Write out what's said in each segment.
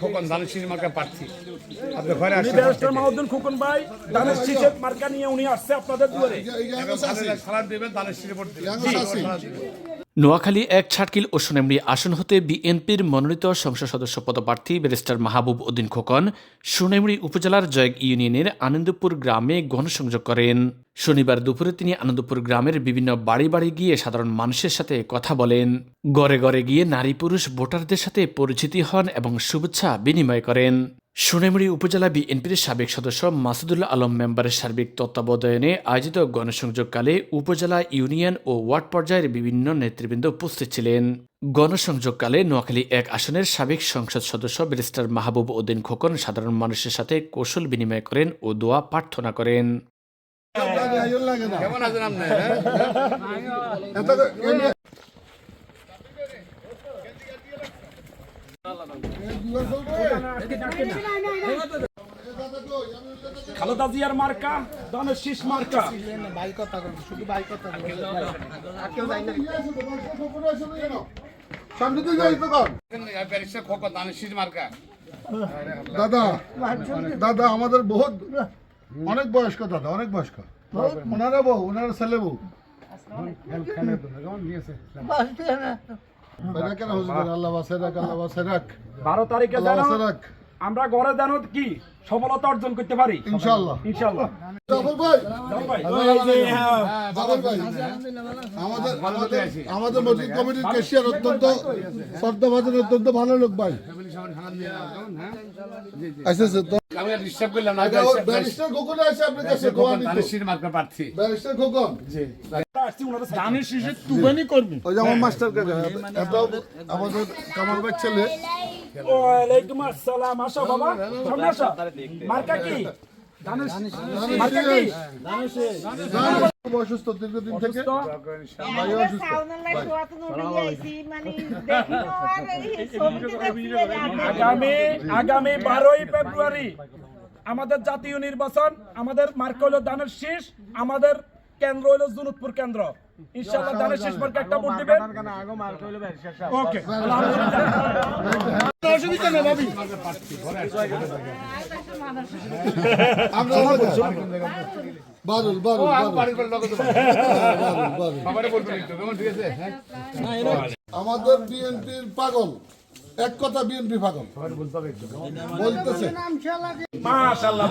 খোকন ধানের শীষ মার্কা প্রার্থী আপনি ঘরে উনি ব্যারিস্টার মাহমুদুল খোকন ভাই ধানের শীষের মার্কা নিয়ে উনি আসছে আপনাদের দুয়ারে। সালাদ দেবেন ধানের শীষে ভোট দেবেন। নোয়াখালী ১ ছাটকিল ও সোনামুড়ি আসন হতে বিএনপির মনোনীত সংসদ সদস্য পদপ্রার্থী ব্যারিস্টার মাহবুব উদ্দিন খোকন সোনামুড়ি উপজেলার জয়েক ইউনিয়নের আনন্দপুর গ্রামে গণসংযোগ করেন। শনিবার দুপুরে তিনি আনন্দপুর গ্রামের বিভিন্ন বাড়ি বাড়ি গিয়ে সাধারণ মানুষের সাথে কথা বলেন। ঘরে ঘরে গিয়ে নারী পুরুষ ভোটারদের সাথে পরিচিতি হন এবং শুভেচ্ছা বিনিময় করেন। সোনামুড়ি উপজেলা বিএনপির সাবেক সদস্য মাসুদুল্লাহ আলম মেম্বারের সার্বিক তত্ত্বাবধানে আয়োজিত গণসংযোগকালে উপজেলা ইউনিয়ন ও ওয়ার্ড পর্যায়ের বিভিন্ন নেতৃবৃন্দ উপস্থিত ছিলেন। গণসংযোগকালে নোয়াখালী ১ আসনের সাবেক সংসদ সদস্য ব্যারিস্টার মাহবুব উদ্দিন খোকন সাধারণ মানুষের সাথে কৌশল বিনিময় করেন ও দোয়া প্রার্থনা করেন। কেমন আছেন আপনি? খালেদা জিয়ার মার্কা ধানের শীষ মার্কা। ব্যারিস্টার খোকন ধানের শীষ মার্কা। দাদা আমাদের বহুত অনেক বয়স্ক দাদা, অনেক বয়স্ক। ওনারা বউ, ওনারা ছেলে বউ। আল্লাহ বাসায় রাখ, আল্লাহ বাসায় রাখ। 12 তারিখে আল্লাহ জানো বাসায় রাখ। আমরা ঘরে জানো কি সফলতা অর্জন করতে পারি ইনশাআল্লাহ। ইনশাআল্লাহ। জাফর ভাই, জাফর ভাই, জাফর ভাই, আমাদের মসজিদ কমিটির কেশিয়ার অত্যন্ত শ্রদ্ধাভাজন, অত্যন্ত ভালো লোক ভাই। আচ্ছা তো আমি ডিস্টার্ব করলাম না। ব্যারিস্টার খোকনে আছে আপনার কাছে ধানের শীষ মার্কা প্রার্থী। ব্যারিস্টার খোকন ধানের শীষে তুবানি করবি। ওই যে আমার মাস্টার কাকা, এত আমাদের কামাল ভাই ছেলে। ওয়ালাইকুম আসসালাম। আসো বাবা, সামনে আসো। মার্কা কি? ধানের শীষ। মার্কা কি? অসুস্থ দীর্ঘদিন থেকে ভাই অসুস্থ। আগামী 12ই ফেব্রুয়ারি আমাদের জাতীয় নির্বাচন। আমাদের মার্কা হলো ধানের শীষ। আমাদের কেন্দ্র হলো জুনুদপুর কেন্দ্র। ইনশাআল্লাহ ধানের শীষ মার্কা একটা ভোট দিবেন। ওকে, অসুবিধা নেই ভাবি। বারুল বারুল আমাদের বিএনপির পাগল, এক কথা বিএনপি পাগল বলতেছে। মাশাআল্লাহ,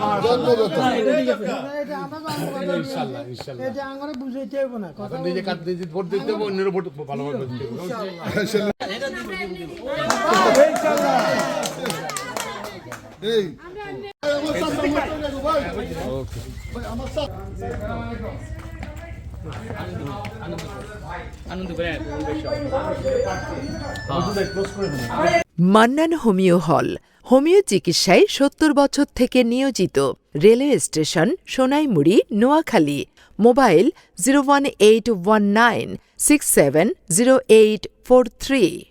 নিজে কাজ নিজে ভোট দিতে হবে, অন্যের ভোট ভালোভাবে দিতে হবে। এই মান্নান হোমিও হল হোমিও চিকিৎসায় ৭০ বছর থেকে নিয়োজিত। Railway station Sonaimuri, Noakhali. Mobile 01819670843।